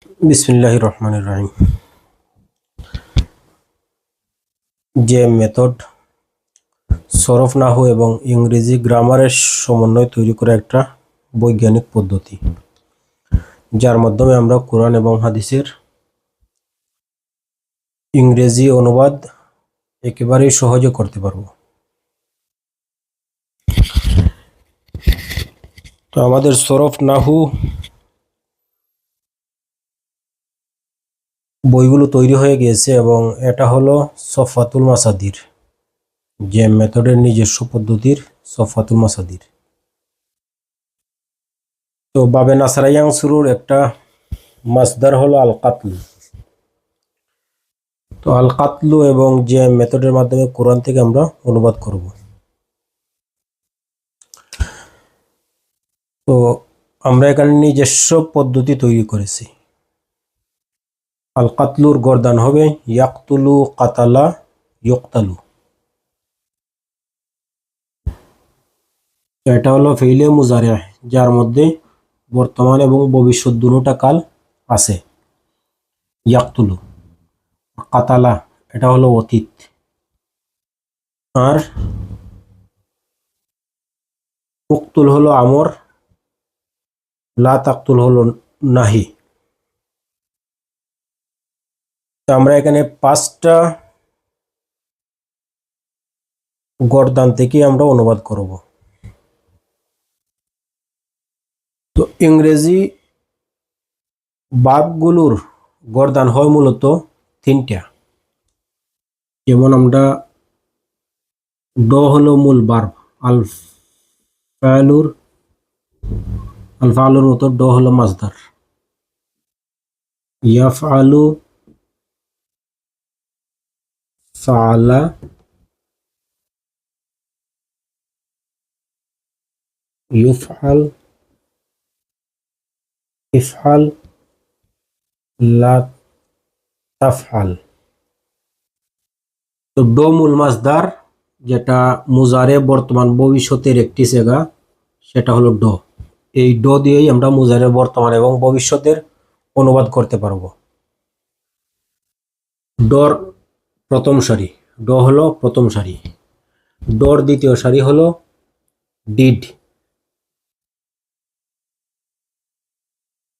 বিসমিল্লাহির রহমানির রহিম। যে মেথড সরফ নাহু এবং ইংরেজি গ্রামারের সমন্বয় তৈরি করে একটা বৈজ্ঞানিক পদ্ধতি, যার মাধ্যমে আমরা কোরআন এবং হাদিসের ইংরেজি অনুবাদ একেবারেই সহজে করতে পারব। তো আমাদের সরফ নাহু বইগুলো তৈরি হয়ে গিয়েছে এবং এটা হলো সফাতুল মাসাদির, যে মেথডের নিজস্ব পদ্ধতির সফাতুল মাসাদির। তো বাবে নাসারাইয়াং শুরুর একটা মাসদার হলো আল কাতলু। তো আল কাতলু এবং যে মেথডের মাধ্যমে কোরআন থেকে আমরা অনুবাদ করব। তো আমরা এখানে নিজস্ব পদ্ধতি তৈরি করেছি। আল কাতলুর গর্দান হবে ইয়াকতুলু কাতালা ইয়ক্তালু। এটা হলো ফেইলে মুজারে, যার মধ্যে বর্তমান এবং ভবিষ্যৎ দুটোটা কাল আছে। ইয়াকতুলু, কাতালা এটা হলো অতীত, আর উক্তুল হলো আমর, লা তাকতুল হলো নাহি। তো আমরা এখানে 5টা গর্দান থেকে আমরা অনুবাদ করব। তো ইংরেজি বার্বগুলোর গর্দান হয় মূলত 3টা। যেমন আমরা ড হলো মূল বার্ব, আল ফালুর মতো ড হলো মাসদার। ইয়াফআলু, ফাআলা, ইউফআল, ইফআল, লা তাফআল। তো ড মূল মাসদার, যেটা মুজারে বর্তমান ভবিষ্যতের একটি সেগা, সেটা হলো ড। এই ড দিয়েই আমরা মুজারে বর্তমান এবং ভবিষ্যতের অনুবাদ করতে পারব। ডর প্রথম সারি, ড হলো প্রথম সারি। ডর দ্বিতীয় সারি হলো ডিড।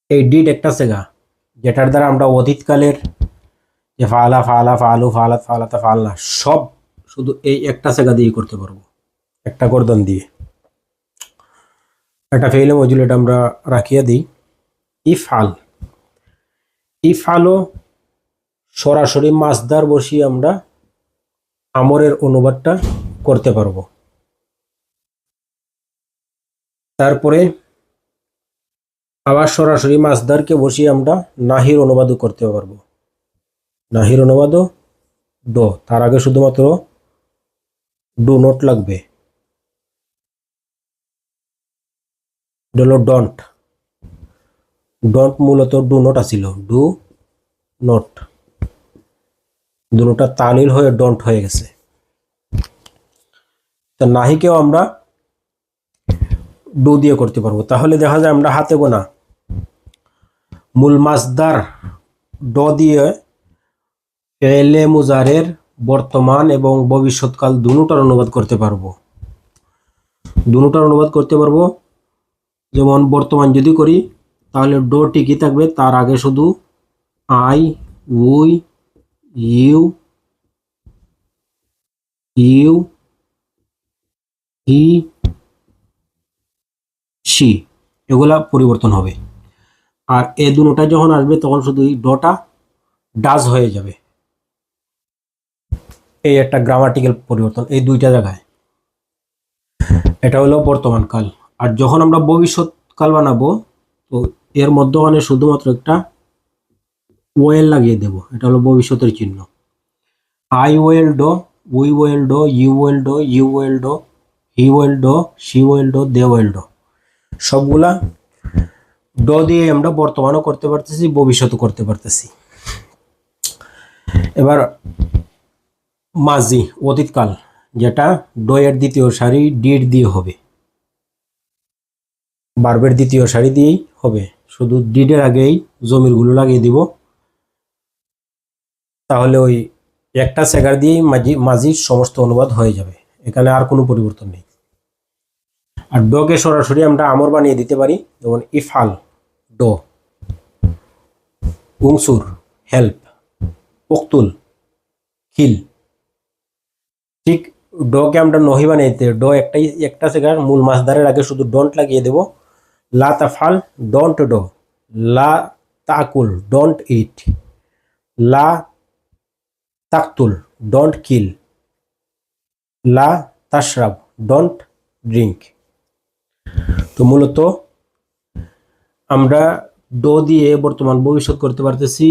এই ডিড একটা সেগা, যেটার দ্বারা আমরা অতীতকালের যে ফালা ফালা ফালু ফালাত ফালাতা ফালনা সব শুধু এই একটা সেগা দিয়ে করতে পারবো, একটা গর্দন দিয়ে। এটা ফেইলে মজুল, এটা আমরা রাখিয়া দিই। ইফআল, ইফআলও সরাসরি মাসদার বসিয়ে আমরা আমরের অনুবাদটা করতে পারবো। তারপরে আবার সরাসরি মাসদারকে বসিয়ে আমরা নাহির অনুবাদও করতে পারবো। নাহির অনুবাদও ড, তার আগে শুধুমাত্র ডু নট লাগবে। ডন্ট, ডন্ট মূলত ডু নট আছিল, ডু নট দুটোটা তালিল হয়ে ডন্ট হয়ে গেছে। তো নাহিকেও আমরা ডু দিয়ে করতে পারবো। তাহলে দেখা যায় আমরা হাতে গোনা মূল মাসদার ড দিয়ে ফেলে মুজারের বর্তমান এবং ভবিষ্যৎকাল দুটোটার অনুবাদ করতে পারবো। দুটোটার অনুবাদ করতে পারবো। যেমন বর্তমান যদি করি, তাহলে ড ঠিকই থাকবে, তার আগে শুধু I, we, you, you, he, she এগুলা পরিবর্তন হবে। আর এ দুটোটা যখন আসবে তখন শুধু ডটা ডাজ হয়ে যাবে। এই একটা গ্রামাটিক্যাল পরিবর্তন এই দুইটা জায়গায়। এটা হলো বর্তমান কাল। আর যখন আমরা ভবিষ্যৎ কাল বানাবো, তো এর মধ্যখানে শুধুমাত্র একটা ওয়েল লাগিয়ে দেব, এটা হলো ভবিষ্যতের চিহ্ন। I will do, we will do, you will do, you will do, he will do, she will do, they will do, সবগুলা ড দিয়ে আমরা বর্তমানও করতে পারতেছি, ভবিষ্যৎও করতে পারতেছি। এবার মাজি অতীতকাল, যেটা ড এর দ্বিতীয় সারি ডিড দিয়ে হবে, বার্বের দ্বিতীয় সারি দিয়েই হবে। শুধু ডিডের আগেই জমিরগুলো লাগিয়ে দিব, তাহলে ওই একটা সেগার দিয়েই মাঝির সমস্ত অনুবাদ হয়ে যাবে, এখানে আর কোনো পরিবর্তন নেই। আর ডকে সরাসরি আমরা আমর বানিয়ে দিতে পারি, যেমন ইফাল ডো, উংসুর হেল্প, উকতুল কিল। ঠিক ডকে আমরা নহি বানিয়ে দিতে, ডো একটা সেগার মূল মাসদারের আগে শুধু ডন্ট লাগিয়ে দেব। লা তাফাল ডন্ট ডো, লা তাকুল ডন্ট ইট, লা তাকতুল ডন্ট কিল, লা তাশরাব ডন্ট ড্রিঙ্ক। তো মূলত আমরা ডো দিয়ে বর্তমান ভবিষ্যৎ করতে পারতেছি,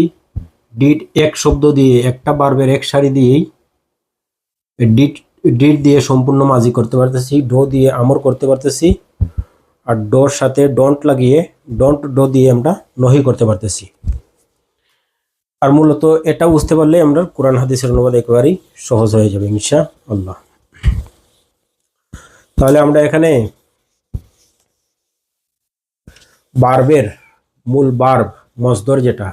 ডিড এক শব্দ দিয়ে একটা বার্বের এক সারি দিয়েই ডিড দিয়ে সম্পূর্ণ মাঝি করতে পারতেছি, ডো দিয়ে আমর করতে পারতেছি, আর ডোর সাথে ডন্ট লাগিয়ে ডন্ট ডো দিয়ে আমরা নহি করতে পারতেছি। আর মূলত এটা বুঝতে পারলে আমরা কোরআন হাদিসের অনুবাদ একেবারেই সহজ হয়ে যাবে ইনশাআল্লাহ। তাহলে আমরা এখানে বার্বের মূল বার্ব মসদর, যেটা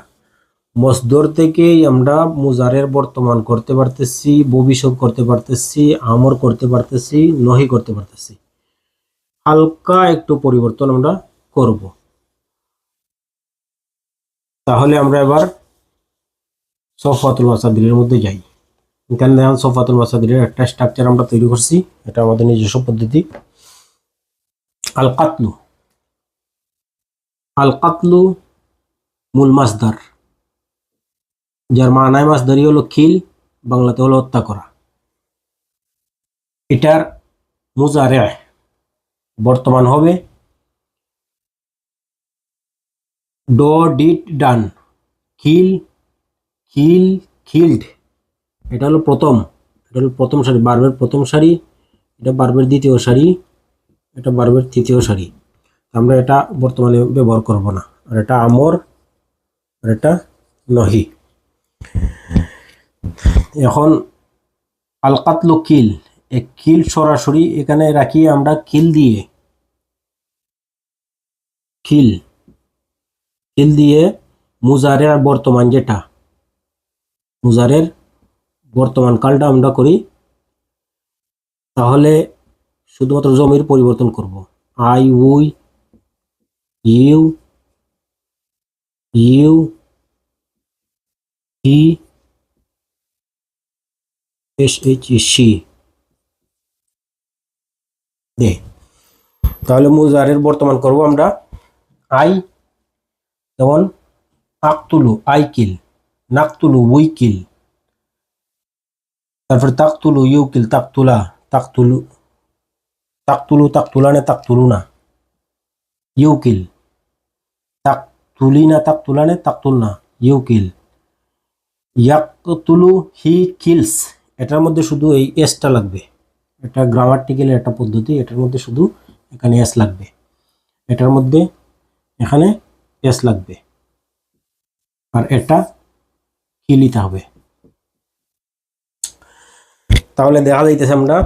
মসদর থেকেই আমরা মুজারের বর্তমান করতে পারতেছি, ভবিষ্যৎ করতে পারতেছি, আমর করতে পারতেছি, নহি করতে পারতেছি। হালকা একটু পরিবর্তন আমরা করব। তাহলে আমরা এবার সফাতুল মাসাদিরের মধ্যে যাই। এখানে দেখেন সফাতুল মাসাদিরের একটা স্ট্রাকচার আমরা তৈরি করছি, এটা আমাদের নিজস্ব পদ্ধতি। আল কাতলু, আল কাতলু মূল মাসদার, যার মানায় মাসদারি হলো কিল, বাংলাতে হলো হত্যা করা। এটার মুজারে বর্তমান হবে do did done, kill kill killed. এটা হলো প্রথম সারি, বার্বের প্রথম সারি, এটা বার্বের দ্বিতীয় সারি, এটা বার্বের তৃতীয় সারি। আমরা এটা বর্তমানে ব্যবহার করব না। আর এটা আমর, আর এটা নহি। এখন আল কাতলু কিল, এই কিল সরাসরি এখানে রাখি আমরা কিল দিয়ে মুজারের বর্তমান, যেটা মুজারের বর্তমান কালটা আমরা করি, তাহলে শুধুমাত্র জমির পরিবর্তন করব। I, we, you, he, she they. তাহলে মুজারের বর্তমান করব আমরা আই, যেমন আকতুলু আই কিল, নাকতুলু উই কিল, তারপর তাকতুলু ইউ কিল, তাকতুলানে তাকতুলুনা, ইউ কিল, তাকতুলানে তাকতুলনা, ইউ কিল, ইয়াকতুলু হি কিলস। এটার মধ্যে শুধু এই এসটা লাগবে, এটা গ্রামাটিক্যাল একটা পদ্ধতি, এটার মধ্যে শুধু এখানে এস লাগবে, এটার মধ্যে এখানে এস লাগবে, আর এটা কি লিখতে হবে। তাহলে দেখা যাইতেছে আমরা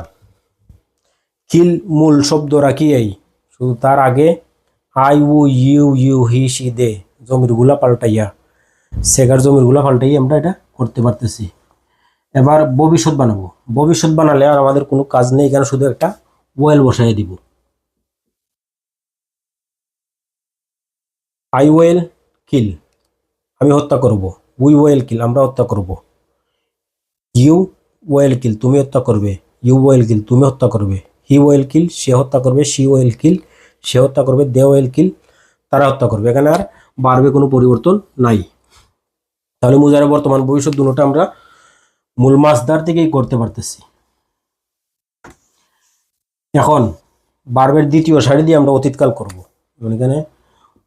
কিল মূল শব্দ রাখি, এই শুধু তার আগে I, we, you, he, she they জমিরগুলা পাল্টাইয়া, সেগার জমিরগুলা পাল্টাইয়া আমরা এটা করতে পারতেছি। এবার ভবিষ্যৎ বানাবো। ভবিষ্যৎ বানালে আর আমাদের কোনো কাজ নেই, এখানে শুধু একটা ওয়েল বসাই দিব। আই ওয়েল কিল, আমি হত্যা করব। উই ওয়েল কিল, আমরা হত্যা করব। ইউ ওয়েল কিল, তুমি হত্যা করবে। ইউ ওয়েল কিল, তুমি হত্যা করবে। হি ওয়েল কিল, সে হত্যা করবে। শি ওয়েল কিল, সে হত্যা করবে। দে ওয়েল কিল, তারা হত্যা করবে। এখানে আর বাড়বে কোনো পরিবর্তন নাই। তাহলে মুজারে বর্তমান ভবিষ্যৎ দুটোটা আমরা মূল মাসদার থেকেই করতে পারতেছি। এখন বার্বের দ্বিতীয় সারি দিয়ে আমরা অতীতকাল করব। এখানে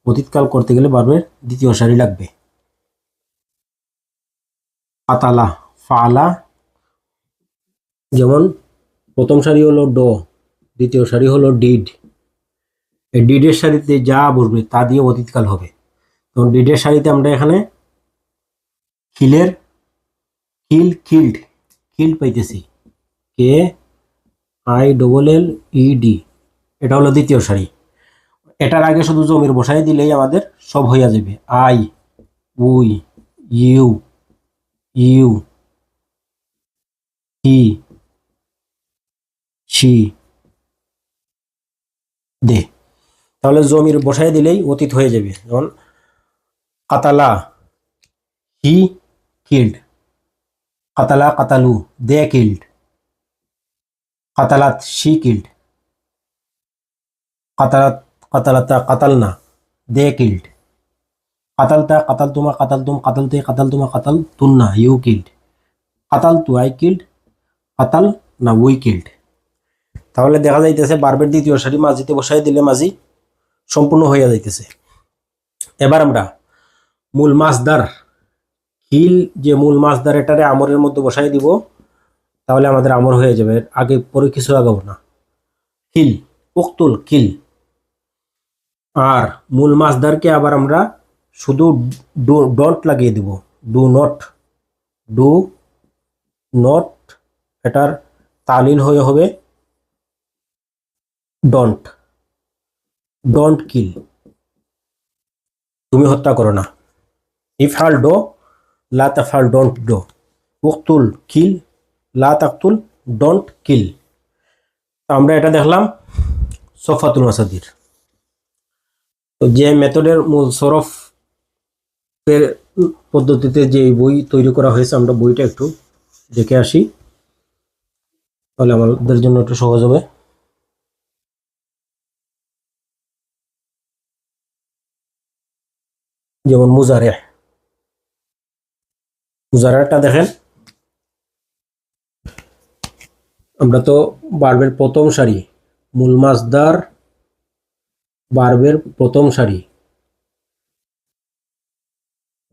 অতীতকাল করতে গেলে বার্বের দ্বিতীয় সারি লাগবে। আতালা, ফালা, যেমন প্রথম সারি হলো ডো, দ্বিতীয় সারি হলো ডিড। এই ডিডের সারিতে যা বসবে তা দিয়ে অতীতকাল হবে। তো ডিডের সারিতে আমরা এখানে কিলের কিল্ড পাইতেছি, K I double L E D. এটা হলো দ্বিতীয় সারি। এটার আগে শুধু জমির বসাই দিলেই আমাদের সব হইয়া যাবে। I, we, you, you, he, she, they. তাহলে জমির বসায় দিলেই অতীত হয়ে যাবে। যেমন কাতালা, হি কিল্ড, কাতালা কাতালু, দে কিল্ড, কাতালাত, শি কিল্ড, কাতালাত কাতালাতা কাতালনা, দে কিল্ড, কাতালতা কাতালতুমা কাতালতুম কাতালতে কাতালতুমা কাতালতুন্না, ইউ কিল্ড, কাতালতু, আই কিল্ড, কাতাল না, উই কিল্ড। তাহলে দেখা যাইতেছে বার্বের দ্বিতীয় সারি মাঝিতে বসাই দিলে মাঝি সম্পূর্ণ হইয়া যাইতেছে। এবার আমরা মূল মাছদার কিল, যে মূল মাছদার এটারে আমরের মধ্যে বসাই দিব, তাহলে আমাদের আমর হয়ে যাবে। আগে পরে কিছু আগাবো না। কিল, উক্তুল, কিল। আর মূল মাছদারকে আবার আমরা শুধু ডন্ট লাগিয়ে দিব, ডু নট, ডু নট। এটার তালিল হয়ে হবে ডন্ট, ডন্ট কিল, তুমি হত্যা করো না। ইফআল ডো, লা তাফআল, ডন্ট ডো। উকতুল, কিল, লা তাকতুল, ডন্ট কিল। আমরা এটা দেখলাম সফাতুল মাসাদির। তো যে মেথডের মূল সরফের পদ্ধতিতে যে বই তৈরি করা হয়েছে, আমরা বইটা একটু দেখে আসি, তাহলে আমাদের জন্য একটু সহজ হবে। যেমন মুজারেটা দেখেন, আমরা তো বার্বের প্রথম সারি, মূল মাছদার বার্বের প্রথম সারি,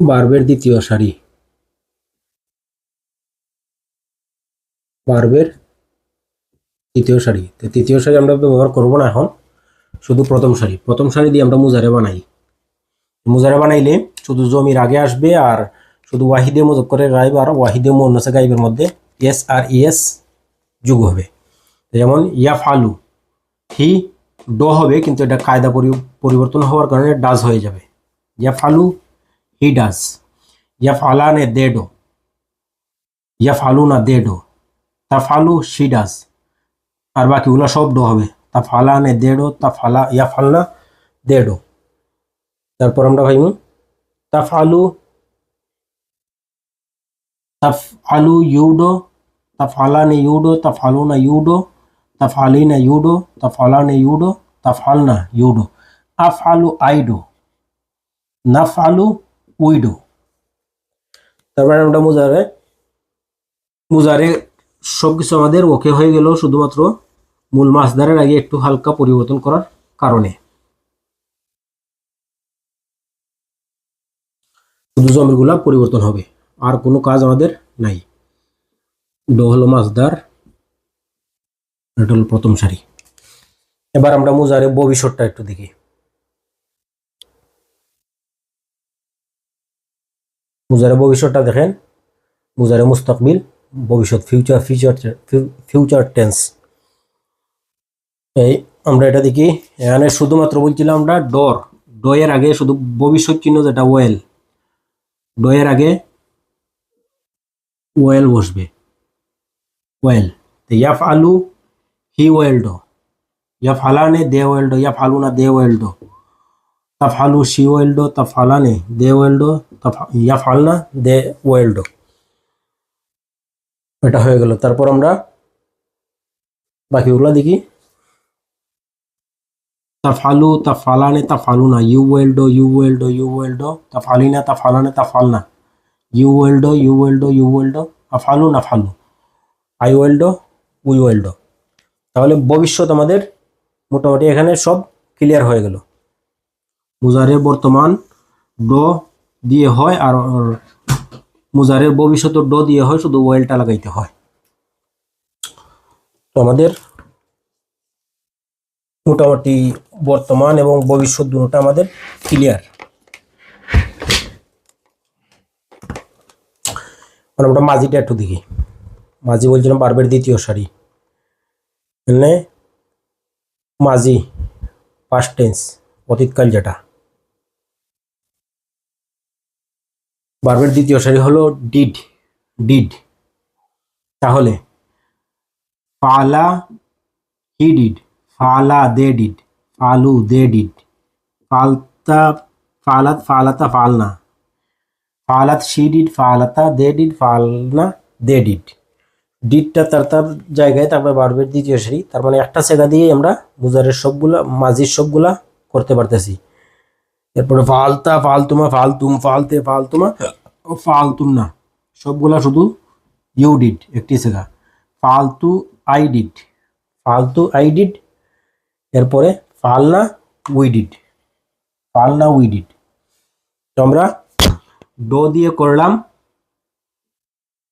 বার্বের দ্বিতীয় সারি, বার্বের তৃতীয় সারি। তো তৃতীয় সারি আমরা ব্যবহার করব না এখন, শুধু প্রথম সারি। প্রথম সারি দিয়ে আমরা মুজারে বানাই। মুজারে বানাইলে শুধু জমির আগে আসবে, আর শুধু ওয়াহিদে মুজাক্করে গায়েব আর ওয়াহিদে মুন্নাসে গায়েবের মধ্যে এস আর ইএস যোগ হবে। যেমন ইয়াফআলু, হি ডো হবে, কিন্তু এটা কায়দা পরিবর্তন হওয়ার কারণে ডাজ হয়ে যাবে। ইয়াফআলু, হি ডাজ। ইয়াফআলানে, দে ডো। ইয়াফআলুনা, দে ডো। তাফআলু, শি ডাজ। আর বাকিগুলো সব ডো হবে। তাফআলানে, দে ডো, তাফআলা, ইয়াফআলনা, দে ডো। তারপর আমরা ভাইমু তাফআলু, তাফআলু ইউডো, তাফআলানে ইউডো, তাফআলুনা ইউডো, তাফআলিনা ইউডো, তাফআলানে ইউডো, তাফআলনা ইউডো। আফআলু, আইডো। নাফআলু, উইডো। তারপরে আমরা মুজারে সবকিছু আমাদের ওকে হয়ে গেল, শুধুমাত্র মূল মাছদারের আগে একটু হালকা পরিবর্তন করার কারণে। শুধু জমিরগুলা পরিবর্তন হবে, আর কোনো কাজ আমাদের নাই। ডো হলো মাছদার, এটা হলো প্রথম সারি। এবার আমরা মুজারে ভবিষ্যৎটা একটু দেখি। মুজারে ভবিষ্যৎটা দেখেন, মুজারে মুস্তাকবিল, ভবিষ্যৎ, ফিউচার টেন্স। এই আমরা এটা দেখি, এখানে শুধুমাত্র বলছিলাম আমরা ডো এর আগে শুধু ভবিষ্যৎ চিহ্ন, যেটা ওয়েল, ডো এর আগে ওয়েল বসবে, ওয়েল। ইয়াফআলু, হি ওয়েল ডো। ইয়াফআলানে, দে ওয়েল ডো। ইয়াফআলুনা, দে ওয়েল ডো। তাফআলু, শি ওয়েল ডো। তাফআলানে, দে ওয়েল ডো। ইয়াফআলনা, দে ওয়েল ডো। এটা হয়ে গেল। তারপর আমরা বাকিগুলো দেখি। তাফআলু, তাফআলানে, তাফআলুনা, you will do, you will do, you will do. তাফআলিনা, তাফআলানে, তাফআলনা, you will do, you will do, you will do. আফআলু, নাফআলু, I will do, we will do. তাহলে ভবিষ্যৎ আমাদের মোটামুটি এখানে সব ক্লিয়ার হয়ে গেল। মুজারের বর্তমান ডো দিয়ে হয়, আর মুজারের ভবিষ্যৎ ডো দিয়ে হয়, শুধু ওয়েলটা লাগাইতে হয়। তো আমাদের মোটামুটি বর্তমান এবং ভবিষ্যৎ দুটোটা আমাদের ক্লিয়ার। আমরা মাঝিটা একটু দেখি। মাঝি বলছিলাম বার্বের দ্বিতীয় সারি, মানে মাঝি পাস্ট টেন্স, অতীতকাল যেটা। ভার্বের দ্বিতীয় সারি হলো ডিড, ডিড। তাহলে ফালা হি ডিড, ফালা দে ডিড, ফালু দে ডিড, ফালতা ফালাত ফালাতা ফালনা, ফালাত শি ডিড, ফালাতা দে ডিড, ফালনা দে ডিড। ডিডটা তার জায়গায়, তারপরে ভার্বের দ্বিতীয় সারি, তার মানে একটা সেগা দিয়ে আমরা মুজারের সবগুলা মাজির সবগুলা করতে পারতেছি। এরপরে ফালতা ফালতুমা ফালতুম ফালতে ফালতুমা ফালতুম না, সবগুলা শুধু ইউ ডিড একটি সেগা। ফালতু আই ডিড, ফালতু আই ডিড। এরপরে ফালনা we did, Falna we did. তো আমরা ডো দিয়ে করলাম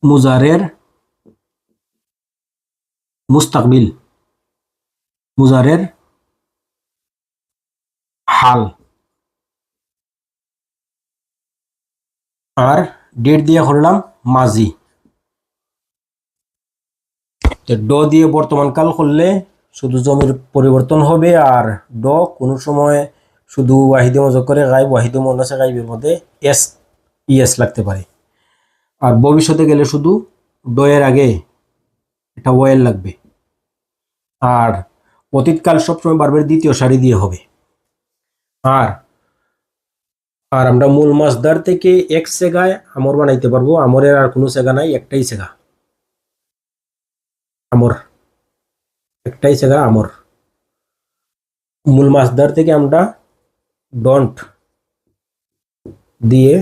মুজারের মুস্তাকবিল, মুজারের হাল, আর ডেট দিয়ে করলাম মাজি। ডো দিয়ে বর্তমান কাল করলে শুধু জমির পরিবর্তন হবে, আর ড কোনো সময় শুধু ওয়াহিদে মজক করে গাইব, ওয়াহিদে মনাসে গাইবের মধ্যে এস ইএস লাগতে পারে। আর ভবিষ্যতে গেলে শুধু ড এর আগে এটা ওয়েল লাগবে। আর অতীতকাল সবসময় ভার্বের দ্বিতীয় সারি দিয়ে হবে। আর আর আমরা মূল মাসদার থেকে এক সেগায় আমর বানাইতে পারবো। আমরের আর কোনো সেগা নাই, একটাই সেগা আমর, একটাই সেগা আমর। মূল মাসদার থেকে আমরা ডন্ট দিয়ে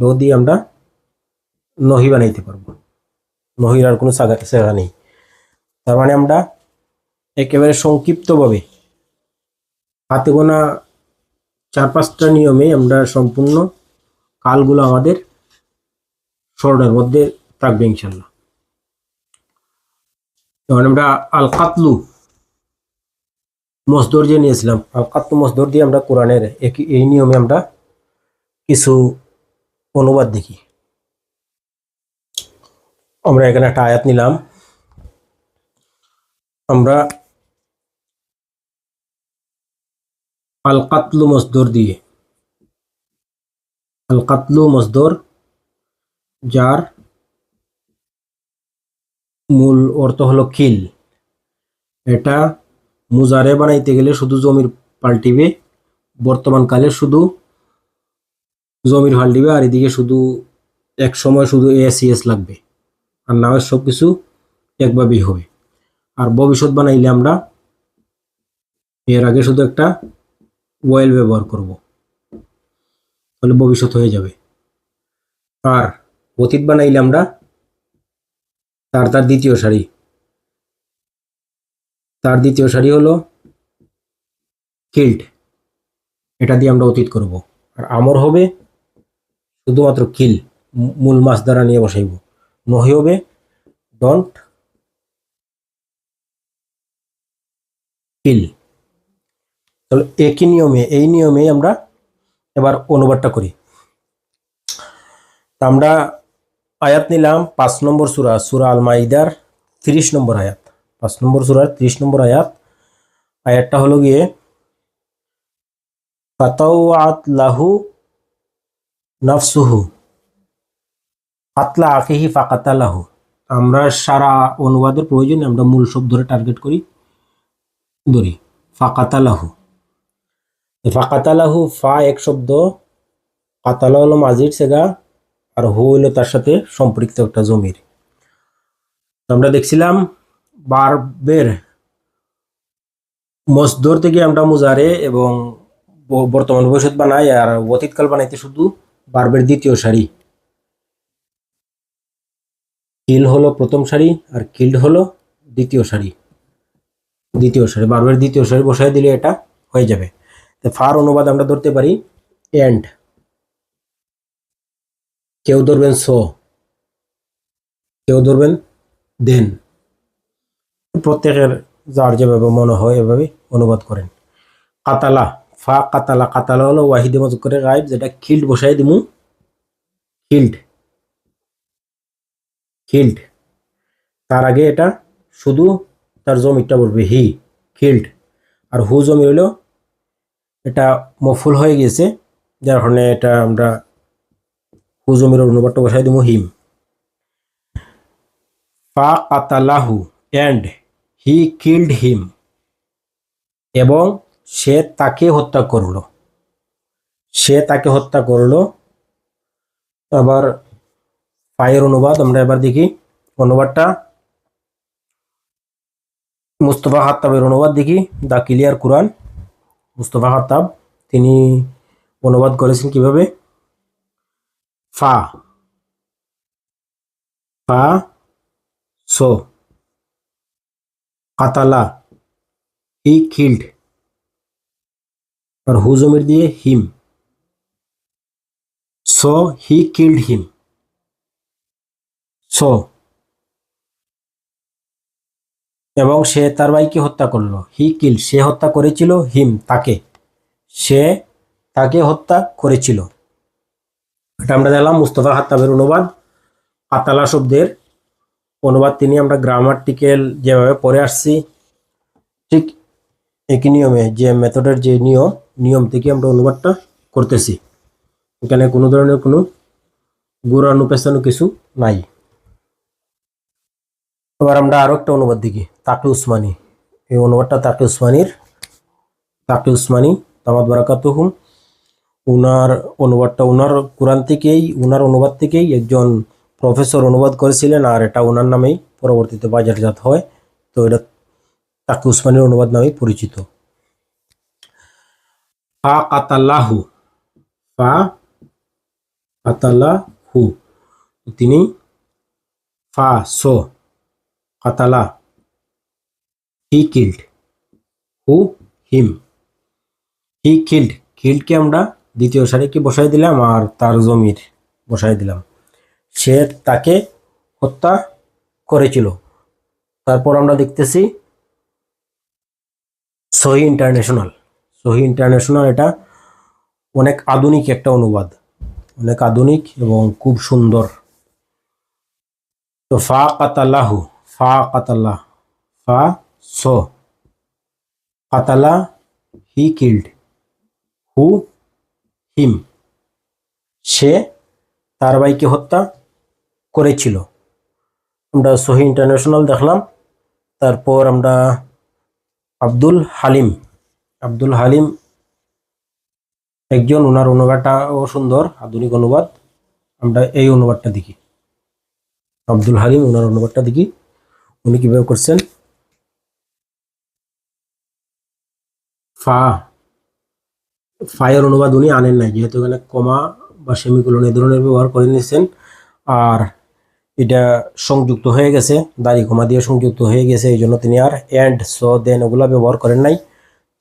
ডো দিয়ে আমরা নহি বানাইতে পারবো। নহির আর কোনো সেগা নেই। তার মানে আমরা একেবারে সংক্ষিপ্তভাবে হাতে গোনা 4-5টা নিয়মে আমরা সম্পূর্ণ কালগুলো আমাদের স্মরণের মধ্যে থাকবে ইনশাল্লাহ। তখন আমরা আল কাতলু মসদর যে নিয়েছিলাম, আল কাতলু মসদর দিয়ে আমরা কোরআনের এই নিয়মে আমরা কিছু অনুবাদ দেখি। আমরা এখানে একটা আয়াত নিলাম। আমরা আল কাতলু মসদর দিয়ে, আল কাতলু মসদর যার মূল অর্থ হলো কিল। এটা মুজারে বানাইতে গেলে শুধু জমির পাল্টিবে, বর্তমান কালে শুধু জমির পাল্টিবে, আর এদিকে শুধু এক সময় শুধু এস লাগবে, আর না হয় সব কিছু একভাবেই হবে। আর ভবিষ্যৎ বানাইলে আমরা এর আগে শুধু একটা ওয়েল ব্যবহার করব, তাহলে ভবিষ্যৎ হয়ে যাবে। আর অতীত বানাইলে আমরা তার দ্বিতীয় সারি, তার দ্বিতীয় সারি হলো কিল্ড, এটা দিয়ে আমরা অতীত করব। আর আমর হবে শুধুমাত্র কিল, মূল মাছ দ্বারা নিয়ে বসাইব। নহি হবে ডন্ট কিল। তাহলে একই নিয়মে, এই নিয়মে আমরা এবার অনুবাদটা করি। আমরা আয়াত নিলাম 5 নম্বর সূরা, সূরা আল মাইদার 30 নম্বর আয়াত, 5 নম্বর সূরার 30 নম্বর আয়াত। আয়াতটা হলো গিয়ে ফাতাওয়াত লাহু নাফসুহু কাতলা আখিহি ফাকাতালাহু। আমরা সারা অনুবাদের প্রয়োজনে আমরা মূল শব্দ ধরে টার্গেট করি, ধরি ফাকাতালাহু। ফাকাতালাহু ফা এক শব্দ, কাতালা হলো মাজির সেগা, আর হু হইলো তার সাথে সম্পৃক্ত একটা জমির। আমরা দেখছিলাম ভার্বের মসদর থেকে আমরা মুজারে এবং বর্তমান ভবিষ্যৎ বানাই, আর অতীতকাল বানাইতে শুধু ভার্বের দ্বিতীয় সারি। কিল হলো প্রথম সারি, আর কিল্ড হলো দ্বিতীয় সারি। দ্বিতীয় সারি ভার্বের দ্বিতীয় সারি বসায় দিলে এটা হয়ে যাবে। তো ফার অনুবাদ আমরা ধরতে পারি এন্ড, কেউ ধরবেন সো, কেউ ধরবেন দেন, প্রত্যেকের যার যেভাবে মনে হয় এভাবে অনুবাদ করেন। কাতালা ফা কাতালা, কাতালা হলো ওয়াহিদে মজুক করে গায়েব, যেটা কিল্ড বসাই দিমু কিল্ড, কিল্ড। তার আগে এটা শুধু তার জমিটা বলবে হি কিল্ড, আর হু জমি হইল এটা মফুল হয়ে গেছে, যার কারণে এটা আমরা হু জমিরের অনুবাদটা বসাই দিব হিম। ফা কাতালাহু অ্যান্ড হি কিল্ড হিম, এবং সে তাকে হত্যা করল, সে তাকে হত্যা করল। আবার ফায়ের অনুবাদ আমরা এবার দেখি। অনুবাদটা মুস্তফা খাত্তাবের অনুবাদ দেখি, দ্য ক্লিয়ার কোরআন। মুস্তফা খাত্তাব তিনি অনুবাদ করেছেন কিভাবে? ফা ফা সো কাতালা হি কিল্ড, আর হু জমির দিয়ে him, so he killed him. So, এবং সে তার ভাইকে হত্যা করলো। হি কিল, সে হত্যা করেছিল। হিম, তাকে, সে তাকে হত্যা করেছিল। এটা আমরা দেখলাম মুস্তফা খাত্তাবের অনুবাদ। কাতালা শব্দের অনুবাদ তিনি আমরা গ্রামাটিক্যাল যেভাবে পড়ে আসছি ঠিক একই নিয়মে, যে মেথডের যে নিয়ম থেকে আমরা অনুবাদটা করতেছি। এখানে কোনো ধরনের কোনো ঘোরানো পেছানো কিছু নাই। এবার আমরা আরো একটা অনুবাদ দেখি, তাকি উসমানী। এই অনুবাদটা তাকি উসমানীর, তাকি উসমানী দামাত বারাকাতুহুম। উনার অনুবাদটা উনার কোরআন থেকেই, উনার অনুবাদ থেকেই একজন প্রফেসর অনুবাদ করেছিলেন, আর এটা ওনার নামেই পরবর্তীতে বাজারজাত হয়। তো এটা তাকি উসমানীর অনুবাদ নামেই পরিচিত। ফা কাতাল্লাহু, ফা কাতাল্লাহু, তিনি ফা সো কাতালা হি কিল্ড হু হিম। হি কিল্ড, কিল্ডকে আমরা দ্বিতীয় সারিকে বসাই দিলাম আর তার জমির বসাই দিলাম। সে তাকে হত্যা করেছিল। তারপর আমরা দেখতেছি সহি ইন্টারন্যাশনাল। সহি ইন্টারন্যাশনাল এটা অনেক আধুনিক একটা অনুবাদ, অনেক আধুনিক এবং খুব সুন্দর। তো ফা কাতালাহু, ফা কাতাল্লাহ, ফা সো কাতালা হি কিল্ড হু হিম, সে তার ভাইকে হত্যা করেছিল। আমরা সহি ইন্টারন্যাশনাল দেখলাম। তারপর আমরা আব্দুল হালিম, আব্দুল হালিম একজন, ওনার অনুবাদটাও সুন্দর, আধুনিক অনুবাদ। আমরা এই অনুবাদটা দেখি, আব্দুল হালিম ওনার অনুবাদটা দেখি উনি কিভাবে করছেন। ফা, ফায়ের অনুবাদ উনি আনেন নাই, যেহেতু এখানে কমা বা সেমিকোলন এই ধরনের ব্যবহার করে নিয়েছেন, আর এটা সংযুক্ত হয়ে গেছে, দাড়ি কমা দিয়ে সংযুক্ত হয়ে গেছে, এই জন্য তিনি আর অ্যান্ড সো দেন ওগুলা ব্যবহার করেন নাই।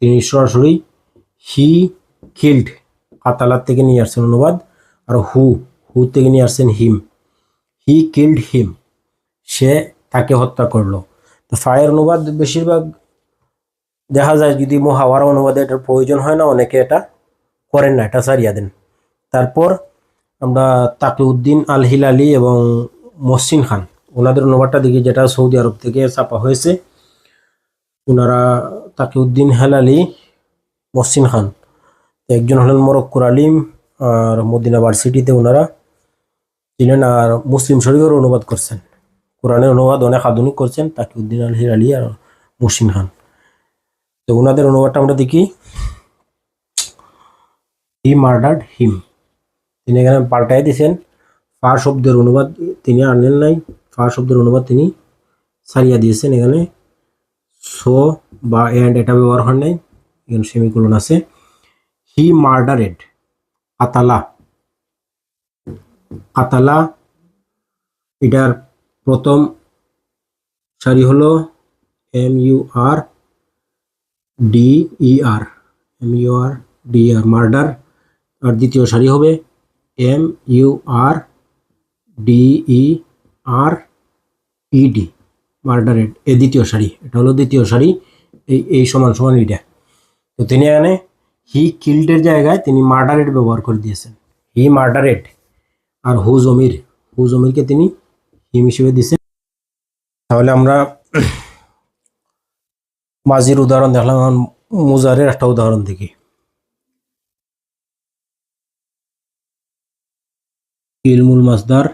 তিনি সরাসরি হি কিল্ড কাতালার থেকে নিয়ে আসছেন অনুবাদ, আর হু থেকে নিয়ে আসছেন হিম। হি কিল্ড হিম, সে তাকে হত্যা করলো। তো ফায়ের অনুবাদ বেশিরভাগ দেখা যায় যদি মুহাওয়ারা অনুবাদে এটার প্রয়োজন হয় না, অনেকে এটা করেন না, এটা সারিয়া দেন। তারপর আমরা তাকিউদ্দিন আল হিলালি এবং মহসিন খান, ওনাদের অনুবাদটা দেখি, যেটা সৌদি আরব থেকে ছাপা হয়েছে। ওনারা তাকিউদ্দিন হেলালি, মহসিন খান, একজন হলেন মরক্কোর আলিম আর মদিনা ভার্সিটিতে ওনারা ছিলেন, আর মুসলিম শরীফের অনুবাদ করছেন, কোরআনের অনুবাদ অনেক আধুনিক করছেন তাকিউদ্দিন আল হিলালি আর মহসিন খান। তো ওনাদের অনুবাদটা আমরা দেখি। হি মার্ডার্ড হিম, তিনি এখানে পাল্টাই দিয়েছেন। ফা শব্দের অনুবাদ তিনি আনেন নাই, ফা শব্দের অনুবাদ তিনি সারিয়া দিয়েছেন। এখানে সো বা এন্ড এটা ব্যবহার হয় নাই, এখানে সেমিকোলন আছে। হি মার্ডারেড কাতালা, কাতালা এটার প্রথম সারি হলো M U R D E R, M U R D R murder, আর দ্বিতীয় সারি হবে M U R D E R E D, murdered, এই দ্বিতীয় সারি, এটা হলো দ্বিতীয় সারি, এই সমান সমান এটা। তো তিনি এখানে হি কিল্ডের জায়গায় তিনি মার্ডারেড ব্যবহার করে দিয়েছেন, হি মার্ডারেড। আর হু জমিরকে তিনি হিম হিসেবে দিয়েছেন। তাহলে আমরা মাজির উদাহরণ দেখলাম, মুজারের একটা উদাহরণ দেখি। কিল মূল মাসদার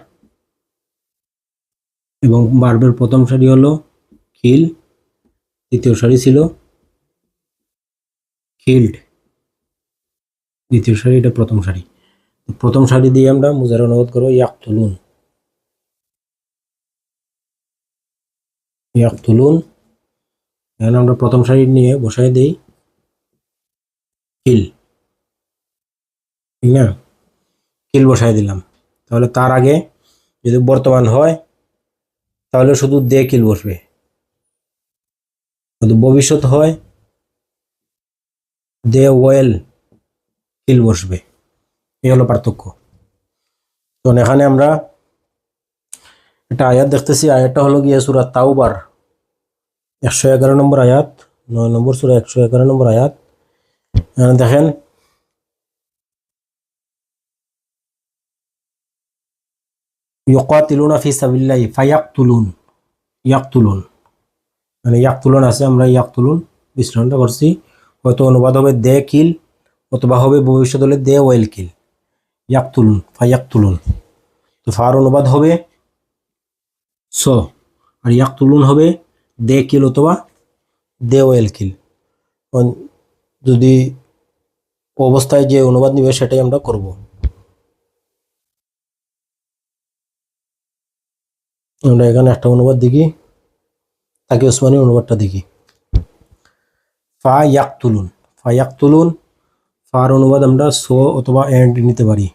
এবং ভার্বের প্রথম সারি হলো কিল, দ্বিতীয় সারি ছিল কিল্ড, দ্বিতীয় সারি এটা প্রথম সারি। প্রথম সারি দিয়ে আমরা মুজারে অনুবাদ করবো ইয়াকতুলুন, ইয়াকতুলুন। এখন আমরা প্রথম সারি নিয়ে বসাই দেই কিল, ঠিক না, কিল বসাই দিলাম। তাহলে তার আগে যদি বর্তমান হয় তাহলে শুধু দে কিল বসবে, যদি ভবিষ্যৎ হয় দে ওয়েল কিল বসবে। এই হলো পার্থক্য। তো এখানে আমরা একটা আয়াত দেখতেছি, আয়াতটা হলো গিয়ে সূরা তাওবার 111 নম্বর আয়াত, 9 নম্বর সূরা 111 নম্বর আয়াত। এখানে দেখেন ইউকাতিলুনা ফি সাবিলিল্লাহি ফায়াকতুলুন, ইয়াকতুলুন মানে ইয়াকতুলুন আছে, আমরা ইয়াকতুলুন বিশ্লেষণটা করছি। হয়তো অনুবাদ হবে দে কিল, অথবা হবে ভবিষ্যৎ হলে দে ওয়েল কিল, ইয়াকতুলুন ফায়াকতুলুন। তো ফার অনুবাদ হবে স, আর ইয়াকতুলুন হবে দে কিল অথবা দে ওয়েল কিল। যদি অবস্থায় যে অনুবাদ নিবে সেটাই আমরা করব। আমরা এখানে একটা অনুবাদ দেখি, তাকে ওসমানী অনুবাদটা দেখি। ফা ইয়াকতুলুন, ফা ইয়াকতুলুন, ফার অনুবাদ আমরা সো অথবা এন্ড নিতে পারি।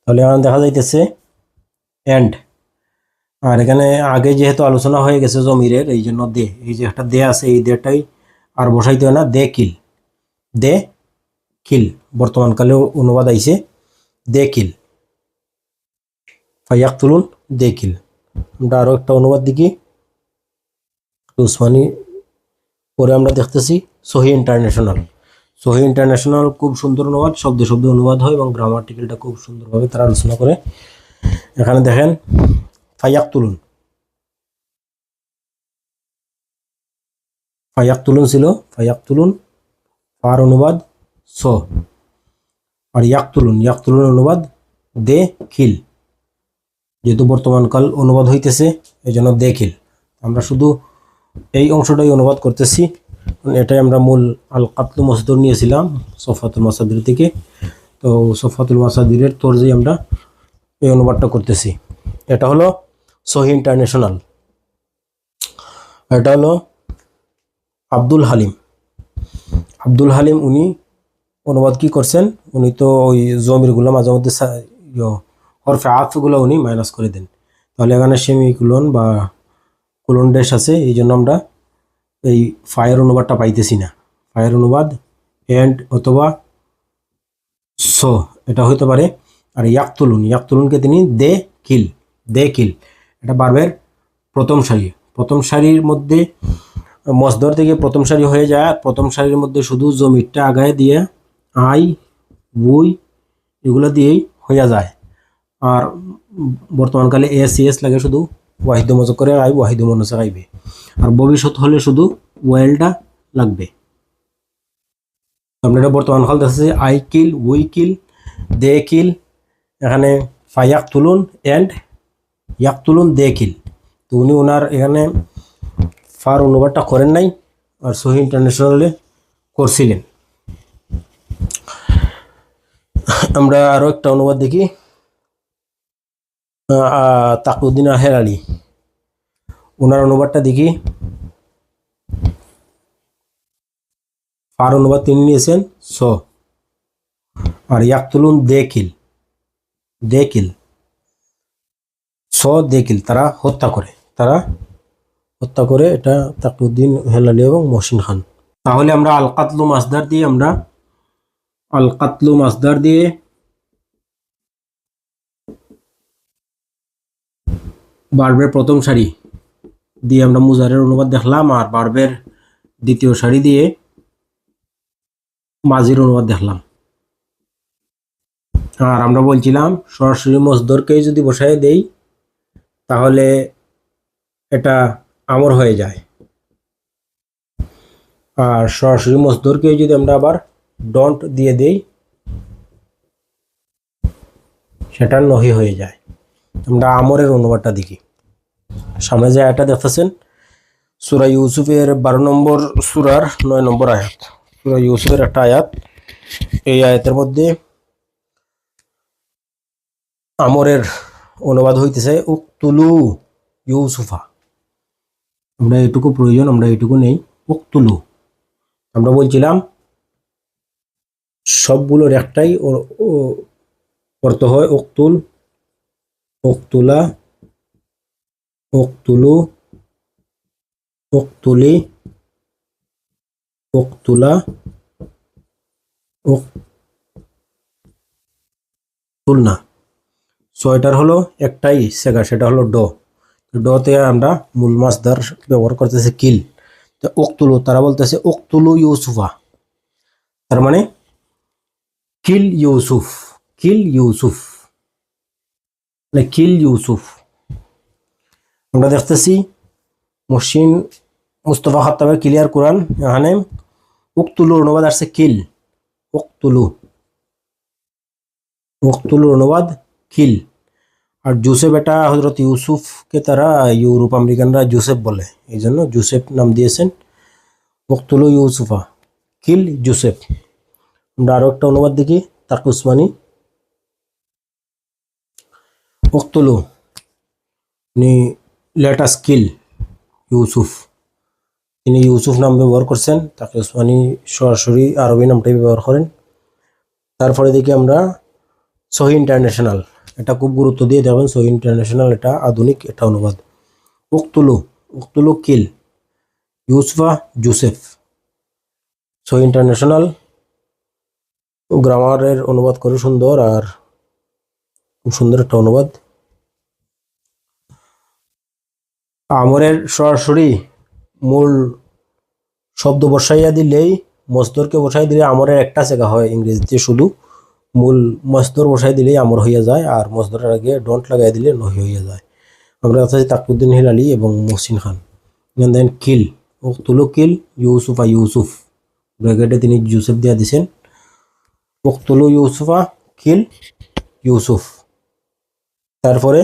তাহলে এখন দেখা যাইতেছে এন্ড, আর এখানে আগে যেহেতু আলোচনা হয়ে গেছে জমিরের, এই জন্য দে, এই যে একটা দে আছে এই দেটাই আর বসাইতে হয় না, দে কিল, দে কিল বর্তমানকালে অনুবাদ আইছে দে কিল, ফায়াকতুলুন দে কিল। আমরা আরো একটা অনুবাদ দেখি উসমানী, পরে আমরা দেখতেছি সহি ইন্টারন্যাশনাল। সহি ইন্টারন্যাশনাল খুব সুন্দর অনুবাদ, শব্দে শব্দে অনুবাদ হয় এবং গ্রামাটিক্যালটা খুব সুন্দরভাবে তারা আলোচনা করে। এখানে দেখেন ফায়াকতুলুন, ফায়াকতুলুন ছিল ফায়াকতুলুন, ফার অনুবাদ স, আর ইয়াকতুলুন, ইয়াকতুলুন অনুবাদ দে কিল। যেহেতু বর্তমানকাল অনুবাদ হইতেছে এই জন্য দে কিল, আমরা শুধু এই অংশটাই অনুবাদ করতেছি। এটাই আমরা মূল আল কাতলু মসদুর নিয়েছিলাম সফাতুল মাসাদির থেকে, তো সফাতুল মাসাদিরের তরজেই আমরা এই অনুবাদটা করতেছি। এটা হলো সহি ইন্টারন্যাশনাল। এটা হলো আব্দুল হালিম, আব্দুল হালিম উনি অনুবাদ কি করছেন, উনি তো ওই জমিরগুলো মাঝে মধ্যে হরফে আতফগুলো উনি মাইনাস করে দেন। তাহলে এখানে সেমিকুলন বা কুলন ড্যাশ আছে, এই জন্য আমরা এই ফায়ের অনুবাদটা পাইতেছি না। ফায়ের অনুবাদ এন্ড অথবা স এটা হইতে পারে। আর ইয়াকতুলুন, ইয়াকতুলুনকে তিনি দে কিল, দে কিল, এটা বারবার প্রথম সারি, প্রথম সারির মধ্যে মসদর থেকে প্রথম সারি হয়ে যায়, প্রথম সারির মধ্যে শুধু জমিরটা আগায় দিয়ে আই উই এগুলো দিয়েই হয়ে যায়। আর বর্তমানকালে এস এস লাগে শুধু ওয়াহিদ মজক করে আই ওয়াহিদ মনসা আইবে, আর ভবিষ্যৎ হলে শুধু ওয়েলটা লাগবে। আপনারা বর্তমান কাল দেখতেছি আই কিল, উই কিল, দে কিল, এখানে ফায়াকতুলুন এন্ড ইয়াকতুলুন দে কিল। তো উনি ওনার এখানে ফার অনুবাদটা করেন নাই, আর সহি ইন্টারন্যাশনালে করছিলেন। আমরা আরো একটা অনুবাদ দেখি, তাকুদ্দিন আহের আলী ওনার অনুবাদটা দেখি। ফার অনুবাদ তিনি নিয়েছেন স, আর ইয়াকতুলুন দে কিল, দে কিল, স দে কিল, তারা হত্যা করে, তারা হত্যা করে। এটা তাকুদ্দিন হেলালি এবং মহসিন খান। তাহলে আমরা আল কাতলু মাসদার দিয়ে, আমরা আল কাতলু মাসদার দিয়ে বার্বের প্রথম সারি দিয়ে আমরা মুজারের অনুবাদ দেখলাম, আর বার্বের দ্বিতীয় সারি দিয়ে মাজির অনুবাদ দেখলাম। আর আমরা বলছিলাম সরাসরি মসদরকেই যদি বসায় দেই তাহলে এটা আমর হয়ে যায়, আর সরাসরি মসদরকে যদি আমরা আবার ডন্ট দিয়ে দেই সেটা নহি হয়ে যায়। আমরা আমরের অনুবাদটা দেখি। সামনে যে আয়াতটা দেখতেছেন সূরা ইউসুফের 12 নম্বর সূরার 9 নম্বর আয়াত। সূরা ইউসুফের একটা আয়াত, এই আয়াতের মধ্যে আমরের অনুবাদ হইতেছে উকতুলু ইউসুফা। আমরা এটুকু প্রয়োজন, আমরা এটুকু নেই। উকতুলু, আমরা বলছিলাম সবগুলোর একটাই অর্থ হয় উকতুল, উকতুলা, উকতুলু, উকতুলি, উকতুলা, উকতুলনা। ছয়টার হলো একটাই সেগা, সেটা হলো ড। ডতে আমরা মূল মাসদার ব্যবহার করতেছে কিল। তো উকতুলু, তারা বলতেছে উকতুলু ইউসুফা, তার মানে কিল ইউসুফ, কিল ইউসুফ, কিল ইউসুফ। আমরা দেখতেছি মহসিন মুস্তফা খাত্তাবের ক্লিয়ার কোরআন, এখানে উকতুলুর অনুবাদ আসছে কিল, উকতুলু, উকতুলুর অনুবাদ কিল। আর জোসেফ, এটা হজরত ইউসুফকে তারা ইউরোপ আমেরিকানরা জোসেফ বলে, এই জন্য জোসেফ নাম দিয়েছেন। উকতুলু ইউসুফা, কিল জোসেফ। আমরা আরো একটা অনুবাদ দেখি, তাকে উসমানী। উকতুলু লেট আস কিল ইউসুফ, তিনি ইউসুফ নাম ব্যবহার করছেন। তাকে উসমানী সরাসরি আরবি নামটাই ব্যবহার করেন। তারপরে দেখি আমরা সহি ইন্টারন্যাশনাল, এটা খুব গুরুত্ব দিয়ে দেখবেন। সহি ইন্টারন্যাশনাল এটা আধুনিক এটা অনুবাদ। উকতুলু, উকতুলু কিল ইউসুফা জোসেফ। সহি ইন্টারন্যাশনাল গ্রামারের অনুবাদ করে সুন্দর, আর খুব সুন্দর একটা অনুবাদ। আমরের সরাসরি মূল শব্দ বসাইয়া দিলেই, মসদরকে বসাই দিলে আমরের একটা জায়গা হয় ইংরেজিতে, শুধু মূল মসদর বসাই দিলেই আমর হইয়া যায়, আর মসদরের আগে ডন্ট লাগাই দিলে নহি হইয়া যায়। আমরা আছি তাকুদ্দিন হিলালি এবং মহসিন খান। দেন কিল, উকতুলু কিল ইউসুফা, ইউসুফ ব্র্যাকেটে তিনি জোসেফ দিয়া দিছেন। উকতুলু ইউসুফা কিল ইউসুফ। তারপরে